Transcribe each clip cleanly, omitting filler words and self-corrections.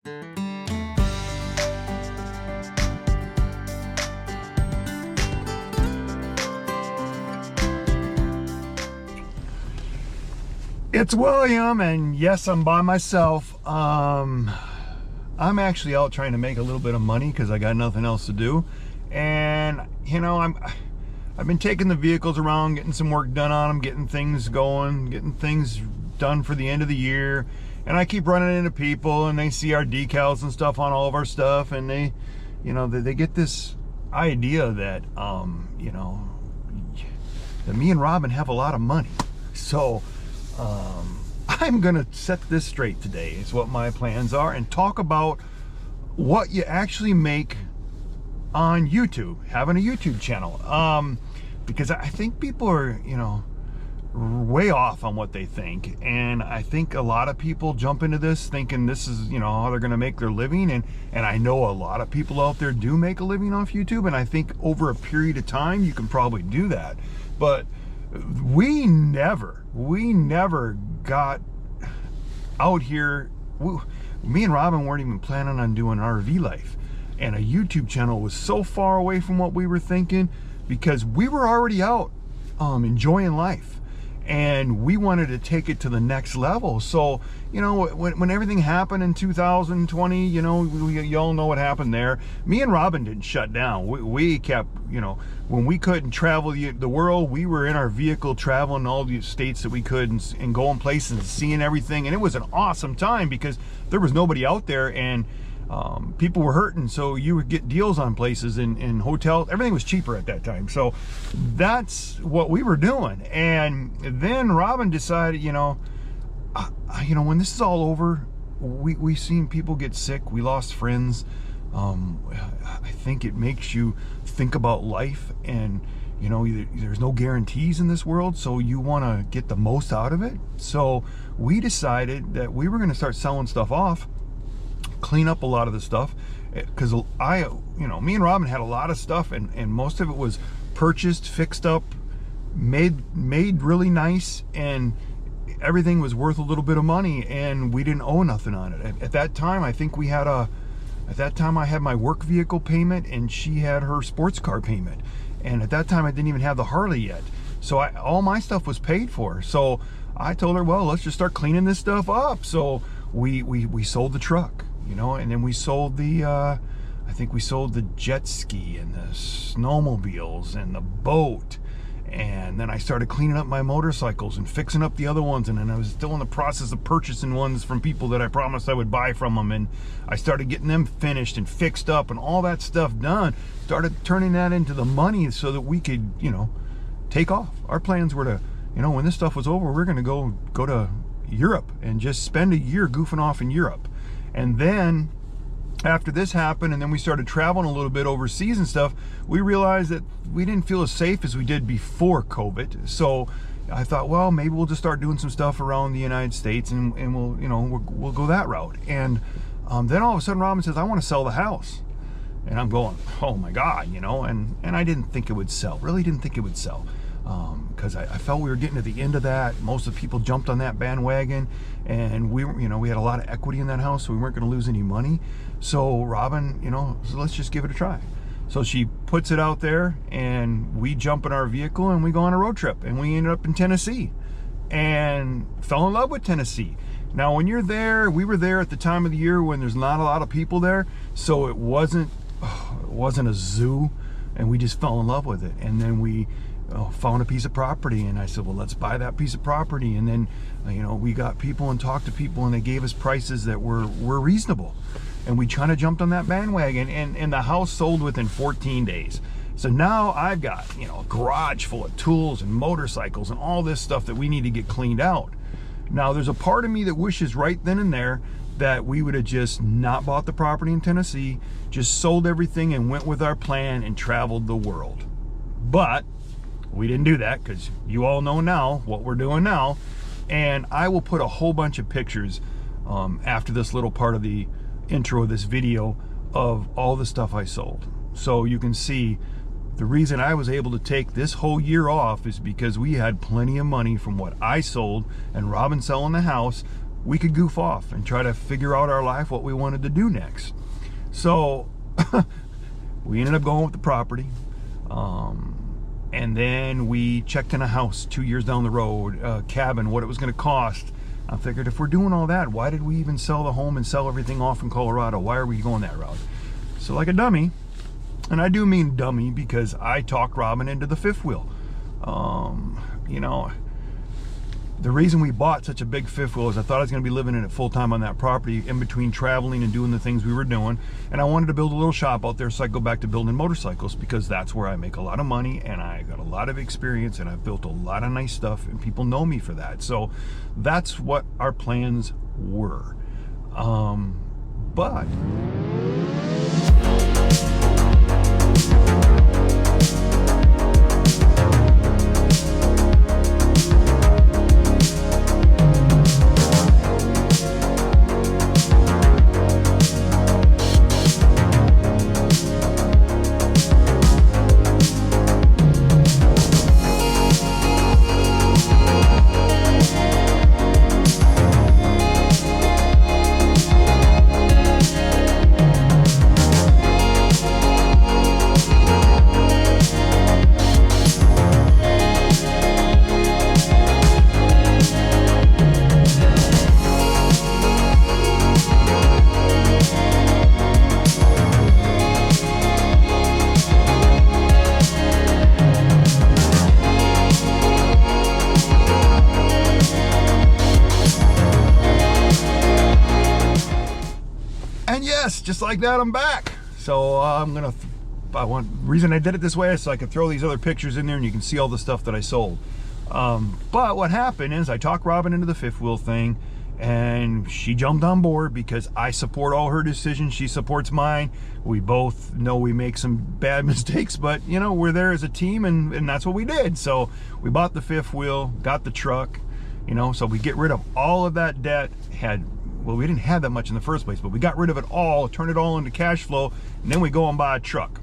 It's William, and yes, I'm by myself. I'm actually out trying to make a little bit of money because I got nothing else to do. And you know, I've been taking the vehicles around, getting some work done on them, getting things going, getting things done for the end of the year. And I keep running into people, and they see our decals and stuff on all of our stuff, and they, you know, they get this idea that, you know, that me and Robin have a lot of money. So I'm gonna set this straight today, is what my plans are, and talk about what you actually make on YouTube, having a YouTube channel. Because I think people are, you know, way off on what they think, and I think a lot of people jump into this thinking this is, you know, how they're gonna make their living, and I know a lot of people out there do make a living off YouTube, and I think over a period of time you can probably do that. But we never got out here. Me and Robin weren't even planning on doing RV life, and a YouTube channel was so far away from what we were thinking, because we were already out enjoying life, and we wanted to take it to the next level. So, you know, when everything happened in 2020, you know, you all know what happened there. Me and Robin didn't shut down. We kept, you know, when we couldn't travel the world, we were in our vehicle traveling all the states that we could, and going places and seeing everything. And it was an awesome time because there was nobody out there, and people were hurting, so you would get deals on places and hotels. Everything was cheaper at that time. So that's what we were doing. And then Robin decided, you know, when this is all over, we've seen people get sick. We lost friends. I think it makes you think about life, and you know, there's no guarantees in this world, so you want to get the most out of it. So we decided that we were going to start selling stuff off, clean up a lot of the stuff, because you know, me and Robin had a lot of stuff, and most of it was purchased, fixed up, made really nice, and everything was worth a little bit of money, and we didn't owe nothing on it. At that time, I think we had at that time I had my work vehicle payment, and she had her sports car payment. And at that time I didn't even have the Harley yet. So all my stuff was paid for. So I told her, well, let's just start cleaning this stuff up. So we sold the truck, you know, and then we sold the, I think we sold the jet ski and the snowmobiles and the boat. And then I started cleaning up my motorcycles and fixing up the other ones. And then I was still in the process of purchasing ones from people that I promised I would buy from them. And I started getting them finished and fixed up and all that stuff done. Started turning that into the money so that we could, you know, take off. Our plans were to, you know, when this stuff was over, we're going to go to Europe and just spend a year goofing off in Europe. And then after this happened, and then we started traveling a little bit overseas and stuff, we realized that we didn't feel as safe as we did before COVID. So I thought, well, maybe we'll just start doing some stuff around the United States, and we'll, you know, we'll go that route. And then all of a sudden Robin says, I want to sell the house. And I'm going, oh my God, you know, and I didn't think it would sell, really didn't think it would sell. Because I felt we were getting to the end of that. Most of the people jumped on that bandwagon, and we were, you know, we had a lot of equity in that house, so we weren't going to lose any money. So Robin, you know, so let's just give it a try. So she puts it out there, and we jump in our vehicle and we go on a road trip, and we ended up in Tennessee and fell in love with Tennessee. Now, when you're there, we were there at the time of the year when there's not a lot of people there, so it wasn't a zoo, and we just fell in love with it. And then we found a piece of property, and I said, well, let's buy that piece of property. And then, you know, we got people and talked to people, and they gave us prices that were reasonable, and we kind of jumped on that bandwagon, and the house sold within 14 days. So now I've got, you know, a garage full of tools and motorcycles and all this stuff that we need to get cleaned out. Now, there's a part of me that wishes right then and there that we would have just not bought the property in Tennessee, just sold everything and went with our plan and traveled the world. But we didn't do that, because you all know now what we're doing now. And I will put a whole bunch of pictures after this little part of the intro of this video of all the stuff I sold. So you can see the reason I was able to take this whole year off is because we had plenty of money from what I sold and Robin selling the house we could goof off and try to figure out our life, what we wanted to do next. So we ended up going with the property. And then we checked in a house 2 years down the road, a cabin, what it was going to cost. I figured, if we're doing all that, why did we even sell the home and sell everything off in Colorado? Why are we going that route? So like a dummy, and I do mean dummy because I talked Robin into the fifth wheel. You know, the reason we bought such a big fifth wheel is I thought I was going to be living in it full time on that property in between traveling and doing the things we were doing. And I wanted to build a little shop out there so I could go back to building motorcycles, because that's where I make a lot of money and I got a lot of experience and I've built a lot of nice stuff and people know me for that. So that's what our plans were. But just like that, I'm back. So reason I did it this way is so I could throw these other pictures in there and you can see all the stuff that I sold. But what happened is I talked Robin into the fifth wheel thing, and she jumped on board because I support all her decisions. She supports mine. We both know we make some bad mistakes, but you know, we're there as a team, and that's what we did. So we bought the fifth wheel, got the truck, you know, so we get rid of all of that debt. Well, we didn't have that much in the first place, but we got rid of it all, turned it all into cash flow, and then we go and buy a truck.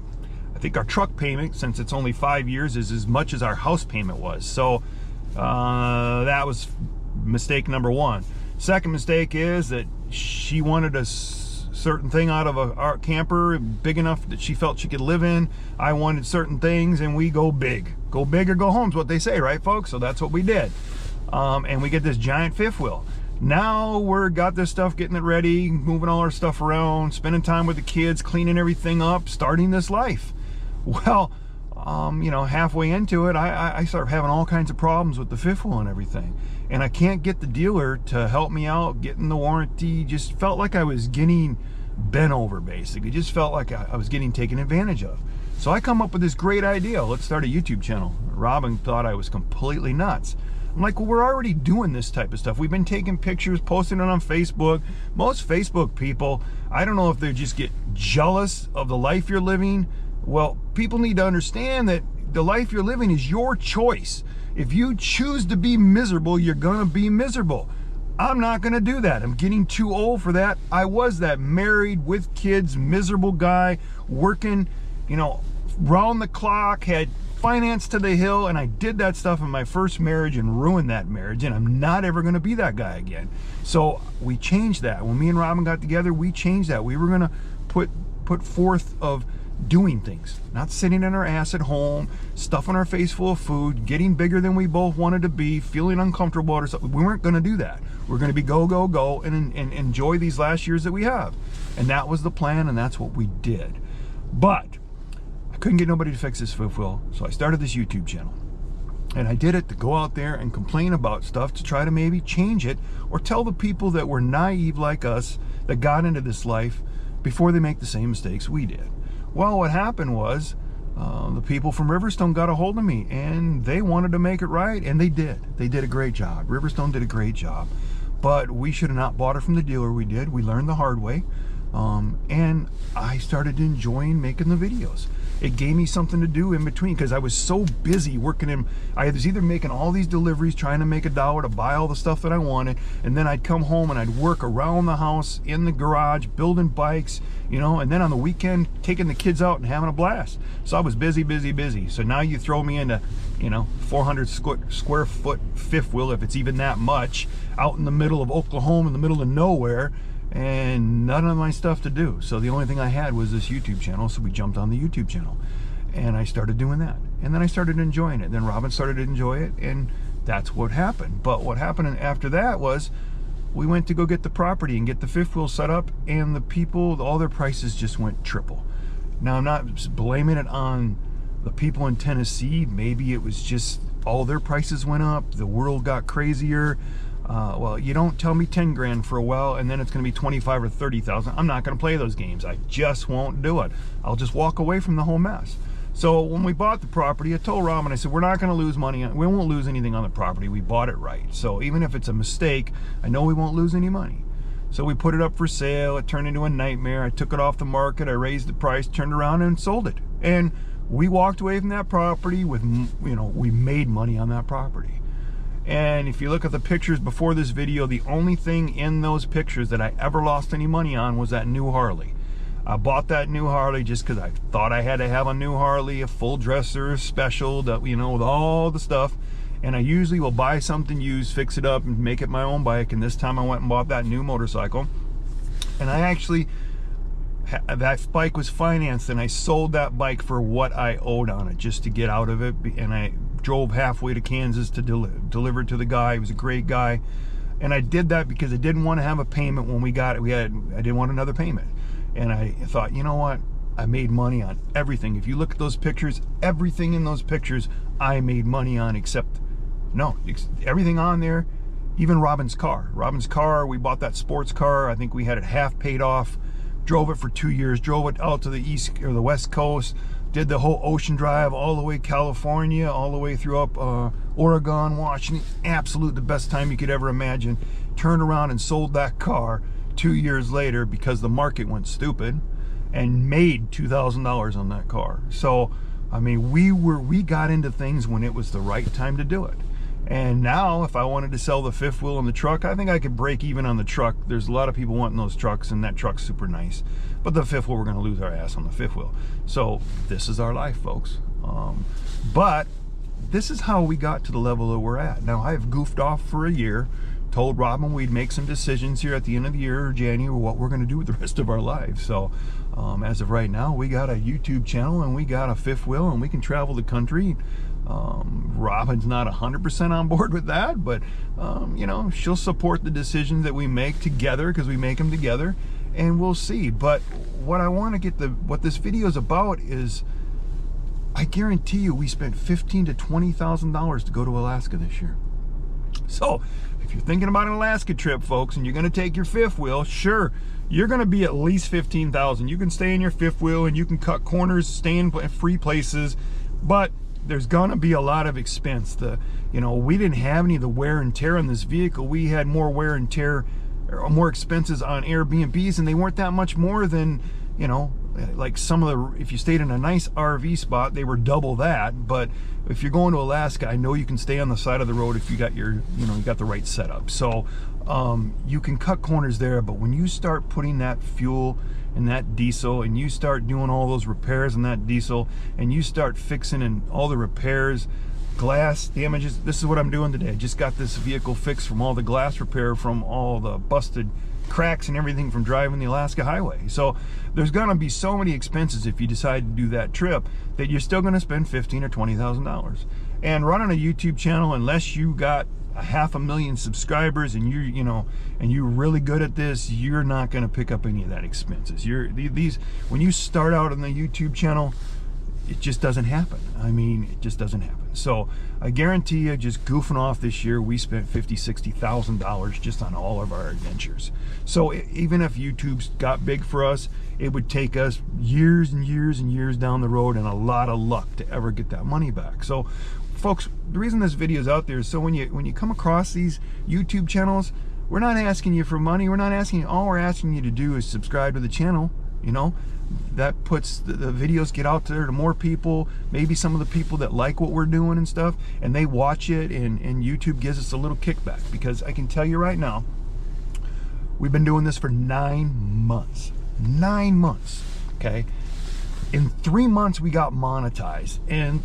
I think our truck payment, since it's only 5 years, is as much as our house payment was. So that was mistake number one. Second mistake is that she wanted a certain thing out of our camper, big enough that she felt she could live in. I wanted certain things, and we go big. Go big or go home is what they say, right, folks? So that's what we did. And we get this giant fifth wheel. Now we're got this stuff, getting it ready, moving all our stuff around, spending time with the kids, cleaning everything up, starting this life. Well, you know, halfway into it, I start having all kinds of problems with the fifth wheel and everything. And I can't get the dealer to help me out, getting the warranty. Just felt like I was getting bent over, basically. Just felt like I was getting taken advantage of. So I come up with this great idea. Let's start a YouTube channel. Robin thought I was completely nuts. I'm like, well, we're already doing this type of stuff. We've been taking pictures, posting it on Facebook. Most Facebook people, I don't know if they just get jealous of the life you're living. Well, people need to understand that the life you're living is your choice. If you choose to be miserable, you're gonna be miserable. I'm not gonna do that. I'm getting too old for that. I was that married with kids, miserable guy, working, you know, round the clock, had finance to the hill, and I did that stuff in my first marriage and ruined that marriage, and I'm not ever going to be that guy again. So we changed that. When me and Robin got together, we changed that. We were going to put forth of doing things, not sitting in our ass at home, stuffing our face full of food, getting bigger than we both wanted to be, feeling uncomfortable or something. We weren't going to do that. We're going to be go, go, go, and enjoy these last years that we have. And that was the plan, and that's what we did. But couldn't get nobody to fix this fifth wheel, so I started this YouTube channel. And I did it to go out there and complain about stuff to try to maybe change it, or tell the people that were naive like us that got into this life before they make the same mistakes we did. Well, what happened was the people from Riverstone got a hold of me, and they wanted to make it right, and they did. They did a great job. Riverstone did a great job, but we should have not bought it from the dealer. We did. We learned the hard way, and I started enjoying making the videos. it gave me something to do in between, because I was so busy working I was either making all these deliveries, trying to make $1 to buy all the stuff that I wanted, and then I'd come home and I'd work around the house, in the garage, building bikes, you know, and then on the weekend, taking the kids out and having a blast. So I was busy, busy, busy. So now you throw me into, you know, 400 square foot fifth wheel, if it's even that much, out in the middle of Oklahoma, in the middle of nowhere, and none of my stuff to do. So the only thing I had was this YouTube channel, so we jumped on the YouTube channel and I started doing that, and then I started enjoying it. Then Robin started to enjoy it, and that's what happened. But what happened after that was we went to go get the property and get the fifth wheel set up, and the people, all their prices just went triple. Now, I'm not blaming it on the people in Tennessee. Maybe it was just all their prices went up, the world got crazier. Well, you don't tell me 10 grand for a well and then it's going to be 25 or 30,000. I'm not going to play those games. I just won't do it. I'll just walk away from the whole mess. So when we bought the property, I told Robin, I said, we're not going to lose money. We won't lose anything on the property. We bought it right. So even if it's a mistake, I know we won't lose any money. So we put it up for sale. It turned into a nightmare. I took it off the market. I raised the price, turned around and sold it. And we walked away from that property with, you know, we made money on that property. And if you look at the pictures before this video, the only thing in those pictures that I ever lost any money on was that new Harley. I bought that new Harley just because I thought I had to have a new Harley, a full dresser, special, you know, with all the stuff. And I usually will buy something used, fix it up, and make it my own bike. And this time I went and bought that new motorcycle. And I actually, that bike was financed, and I sold that bike for what I owed on it just to get out of it. And I drove halfway to Kansas to deliver it to the guy. He was a great guy. And I did that because I didn't want to have a payment when we got it. I didn't want another payment. And I thought, you know what? I made money on everything. If you look at those pictures, everything in those pictures, I made money on, except, no, everything on there, even Robin's car. Robin's car, we bought that sports car. I think we had it half paid off. Drove it for 2 years, drove it out to the east or the west coast, did the whole ocean drive all the way California, all the way through up Oregon, Washington. Absolute the best time you could ever imagine. Turned around and sold that car 2 years later because the market went stupid, and made $2,000 on that car. So, I mean, we got into things when it was the right time to do it. And now, if I wanted to sell the fifth wheel and the truck, I think I could break even on the truck. There's a lot of people wanting those trucks, and that truck's super nice. But the fifth wheel, we're going to lose our ass on the fifth wheel. So this is our life, folks. But this is how we got to the level that we're at. Now, I've goofed off for a year, told Robin we'd make some decisions here at the end of the year, or January, what we're going to do with the rest of our lives. So as of right now, we got a YouTube channel, and we got a fifth wheel, and we can travel the country. Robin's not 100% on board with that, but you know, she'll support the decisions that we make together, because we make them together, and we'll see. But what I want to get what this video is about is, I guarantee you we spent $15,000 to $20,000 to go to Alaska this year. So if you're thinking about an Alaska trip, folks, and you're going to take your fifth wheel, sure, you're going to be at least $15,000. You can stay in your fifth wheel, and you can cut corners, stay in free places, but there's gonna be a lot of expense. You know, we didn't have any of the wear and tear on this vehicle. We had more wear and tear, or more expenses on Airbnbs, and they weren't that much more than, you know, like some of the, if you stayed in a nice RV spot, they were double that. But if you're going to Alaska, I know you can stay on the side of the road if you got your, you know, you got the right setup. So you can cut corners there, but when you start putting that fuel in that diesel, and you start doing all those repairs in that diesel, and you start fixing in all the repairs, glass damages. This is what I'm doing today. I just got this vehicle fixed from all the glass repair, from all the busted cracks and everything from driving the Alaska highway. So there's gonna be so many expenses if you decide to do that trip, that you're still gonna spend $15,000 or $20,000. And running a YouTube channel, unless you got 500,000 subscribers and you know, and you're really good at this, you're not going to pick up any of that expenses. When you start out on the YouTube channel, it just doesn't happen. I mean, it just doesn't happen. So I guarantee you, just goofing off this year, we spent $50,000, $60,000 just on all of our adventures. So even if YouTube's got big for us, it would take us years and years and years down the road, and a lot of luck to ever get that money back. So folks, the reason this video is out there is so when you come across these YouTube channels, we're not asking you for money. We're not asking you. All we're asking you to do is subscribe to the channel, you know. That puts the videos get out there to more people, maybe some of the people that like what we're doing and stuff, and they watch it, and YouTube gives us a little kickback. Because I can tell you right now, we've been doing this for 9 months. 9 months, okay? In 3 months, we got monetized, and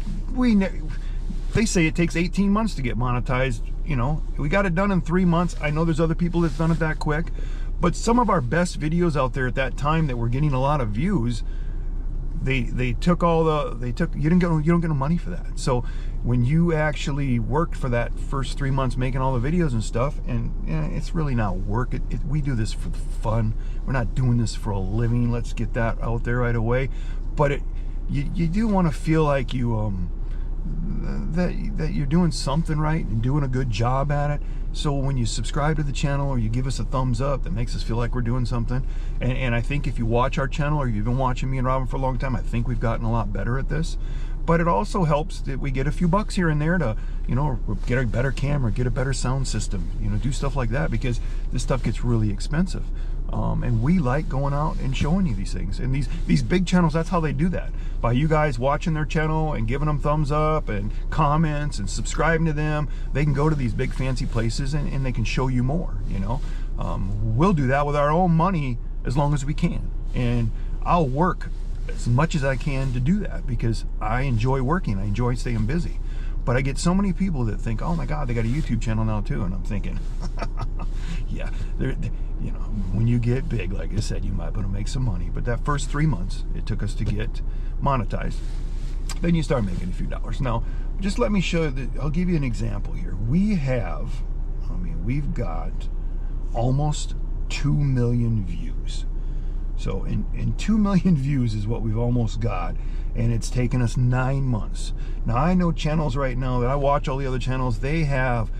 they say it takes 18 months to get monetized. You know, we got it done in 3 months. I know there's other people that's done it that quick, but some of our best videos out there at that time that were getting a lot of views, they took you don't get no money for that. So when you actually worked for that first 3 months making all the videos and stuff, and it's really not work. We do this for fun. We're not doing this for a living. Let's get that out there right away. But you do want to feel like you that you're doing something right and doing a good job at it. So when you subscribe to the channel or you give us a thumbs up, that makes us feel like we're doing something. And I think if you watch our channel, or you've been watching me and Robin for a long time, I think we've gotten a lot better at this. But it also helps that we get a few bucks here and there to, you know, get a better camera, get a better sound system, you know, do stuff like that, because this stuff gets really expensive. And we like going out and showing you these things. And these big channels, that's how they do that. By you guys watching their channel and giving them thumbs up and comments and subscribing to them, they can go to these big fancy places and they can show you more, you know. We'll do that with our own money as long as we can. And I'll work as much as I can to do that, because I enjoy working. I enjoy staying busy. But I get so many people that think, oh my God, they got a YouTube channel now too. And I'm thinking, yeah, you know, when you get big, like I said, you might be able to make some money. But that first 3 months it took us to get monetized. Then you start making a few dollars. Now, just let me show you, I'll give you an example here. We've got almost 2 million views. So in 2 million views is what we've almost got, and it's taken us 9 months. Now, I know channels right now that I watch, all the other channels, they have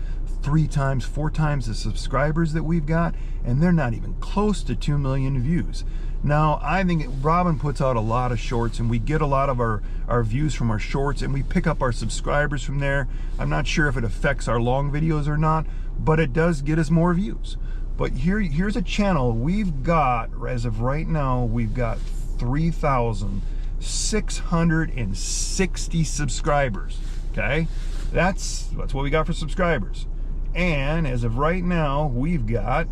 3 times, 4 times the subscribers that we've got, and they're not even close to 2 million views. Now, I think Robin puts out a lot of shorts, and we get a lot of our views from our shorts, and we pick up our subscribers from there. I'm not sure if it affects our long videos or not, but it does get us more views. But here's a channel we've got, as of right now, we've got 3,660 subscribers, okay? That's what we got for subscribers. And as of right now, we've got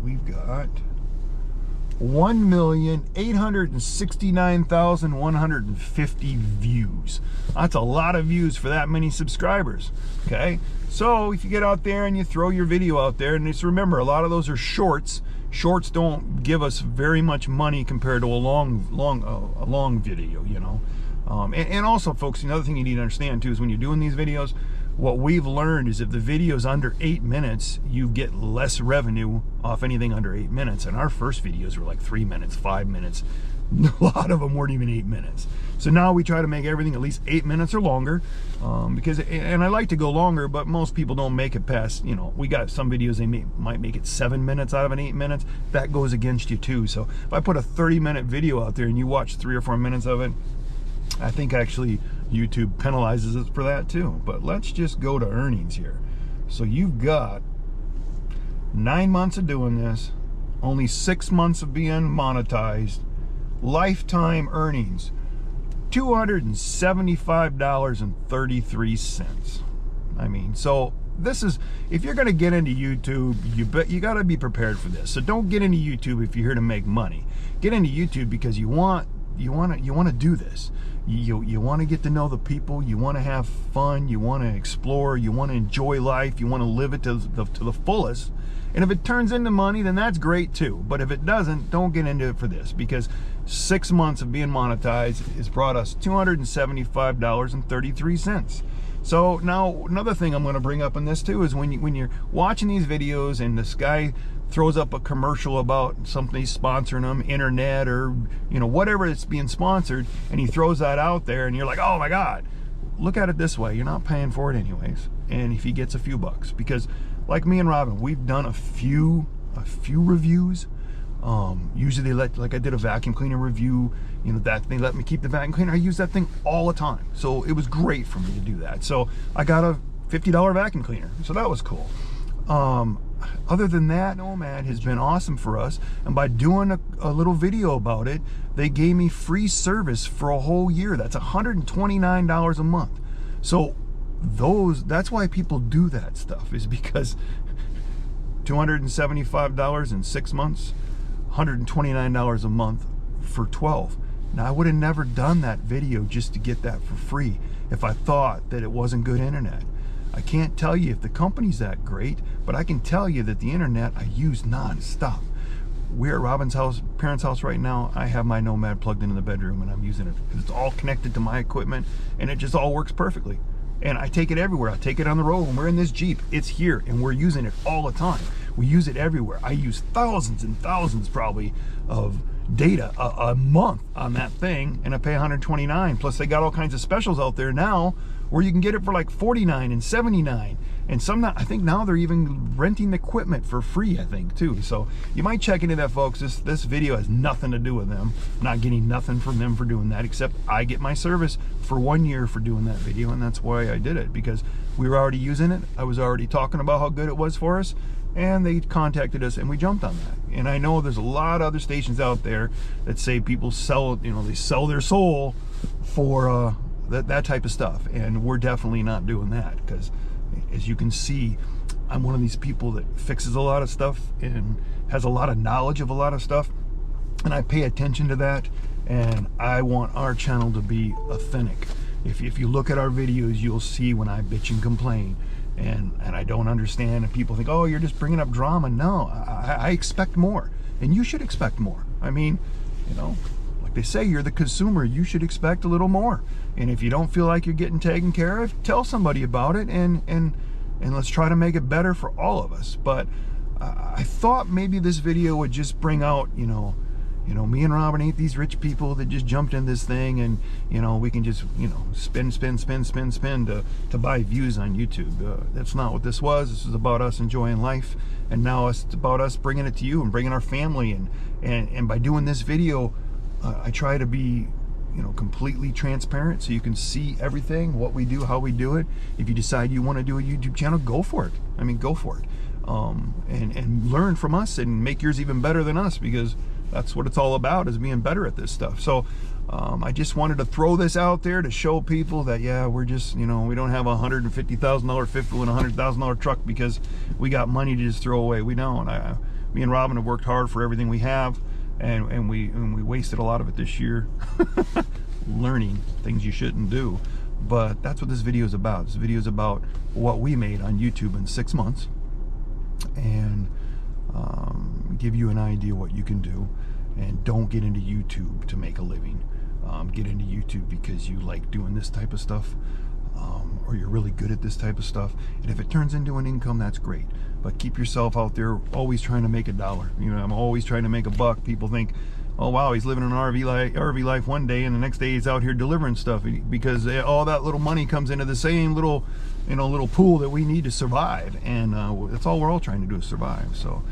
1,869,150 views. That's a lot of views for that many subscribers, okay? So if you get out there and you throw your video out there, and just remember, a lot of those are shorts. Shorts don't give us very much money compared to a long video, you know. And also, folks, another thing you need to understand too is when you're doing these videos, what we've learned is if the video's under 8 minutes, you get less revenue off anything under 8 minutes. And our first videos were like 3 minutes, 5 minutes. A lot of them weren't even 8 minutes. So now we try to make everything at least 8 minutes or longer, because, and I like to go longer, but most people don't make it past, you know, we got some videos they might make it 7 minutes out of an 8 minutes. That goes against you too. So if I put a 30-minute video out there and you watch 3 or 4 minutes of it, I think actually YouTube penalizes us for that too. But let's just go to earnings here. So you've got 9 months of doing this, only 6 months of being monetized, lifetime earnings, $275.33. I mean, so this is, if you're going to get into YouTube, you got to be prepared for this. So don't get into YouTube if you're here to make money. Get into YouTube because you want to do this. You want to get to know the people, you want to have fun, you want to explore, you want to enjoy life, you want to live it to the fullest. And if it turns into money, then that's great too. But if it doesn't, don't get into it for this, because 6 months of being monetized has brought us $275.33. So now another thing I'm going to bring up in this too is when you're watching these videos and this guy throws up a commercial about something he's sponsoring them, internet or, you know, whatever it's being sponsored, and he throws that out there and you're like, oh my God, look at it this way, you're not paying for it anyways. And if he gets a few bucks, because like me and Robin, we've done a few reviews. Usually they like I did a vacuum cleaner review, you know, that they let me keep the vacuum cleaner. I use that thing all the time. So it was great for me to do that. So I got a $50 vacuum cleaner. So that was cool. Other than that, Nomad has been awesome for us, and by doing a little video about it, they gave me free service for a whole year. That's $129 a month. So that's why people do that stuff, is because $275 in 6 months, $129 a month for 12. Now, I would have never done that video just to get that for free if I thought that it wasn't good internet. I can't tell you if the company's that great, but I can tell you that the internet I use non-stop. We're at Robin's parents' house right now. I have my Nomad plugged into the bedroom, and I'm using it because it's all connected to my equipment, and it just all works perfectly. And I take it everywhere. I take it on the road. When we're in this Jeep, it's here, and we're using it all the time. We use it everywhere. I use thousands and thousands probably of data a month on that thing, and I pay $129. Plus they got all kinds of specials out there now where you can get it for like $49 and $79, and I think now they're even renting the equipment for free, I think, too. So you might check into that, folks. This video has nothing to do with them. I'm not getting nothing from them for doing that, except I get my service for 1 year for doing that video, and that's why I did it, because we were already using it. I was already talking about how good it was for us, and they contacted us, and we jumped on that. And I know there's a lot of other stations out there that say people sell, they sell their soul for that type of stuff, and we're definitely not doing that, because as you can see, I'm one of these people that fixes a lot of stuff and has a lot of knowledge of a lot of stuff, and I pay attention to that, and I want our channel to be authentic. If you look at our videos, you'll see when I bitch and complain, and I don't understand, and people think, oh, you're just bringing up drama. No, I expect more, and you should expect more. I mean, like they say, you're the consumer, you should expect a little more. And if you don't feel like you're getting taken care of, tell somebody about it, and let's try to make it better for all of us. But I thought maybe this video would just bring out, me and Robin ain't these rich people that just jumped in this thing, and we can just spend to buy views on YouTube. That's not what this was. This is about us enjoying life, and now it's about us bringing it to you and bringing our family. And by doing this video, I try to be completely transparent, so you can see everything, what we do, how we do it. If you decide you want to do a YouTube channel, go for it. I mean, go for it, and learn from us and make yours even better than us, because that's what it's all about, is being better at this stuff. So I just wanted to throw this out there to show people that, yeah, we're just, we don't have a $150,000 fifth wheel and a $100,000 truck because we got money to just throw away. We don't. Me and Robin have worked hard for everything we have, and we wasted a lot of it this year learning things you shouldn't do. But that's what this video is about. This video is about what we made on YouTube in 6 months, and give you an idea what you can do. And don't get into YouTube to make a living. Get into YouTube because you like doing this type of stuff, or you're really good at this type of stuff. And if it turns into an income, that's great. But keep yourself out there, always trying to make a dollar. I'm always trying to make a buck. People think, oh wow, he's living an RV life one day, and the next day he's out here delivering stuff, because all that little money comes into the same little pool that we need to survive. And that's all we're all trying to do, is survive. So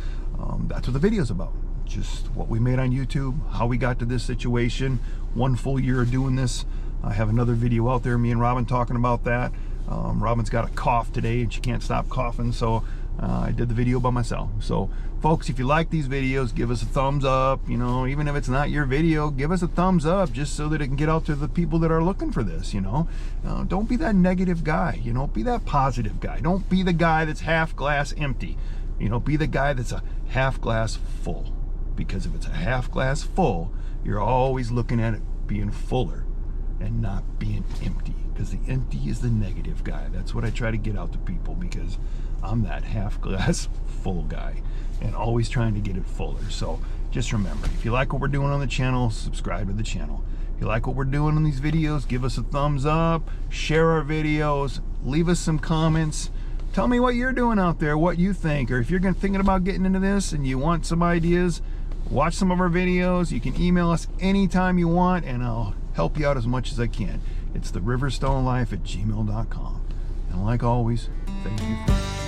that's what the video's about. Just what we made on YouTube, how we got to this situation, 1 full year of doing this. I have another video out there, me and Robin talking about that. Robin's got a cough today and she can't stop coughing, so I did the video by myself. So folks, if you like these videos, give us a thumbs up. Even if it's not your video, give us a thumbs up, just so that it can get out to the people that are looking for this. Don't be that negative guy. Be that positive guy. Don't be the guy that's half glass empty. Be the guy that's a half glass full. Because if it's a half glass full, you're always looking at it being fuller and not being empty, because the empty is the negative guy. That's what I try to get out to people, because I'm that half glass full guy and always trying to get it fuller. So just remember, if you like what we're doing on the channel, subscribe to the channel. If you like what we're doing on these videos, give us a thumbs up, share our videos, leave us some comments. Tell me what you're doing out there, what you think, or if you're thinking about getting into this and you want some ideas, watch some of our videos. You can email us anytime you want, and I'll help you out as much as I can. It's the riverstonelife@gmail.com. And like always, thank you for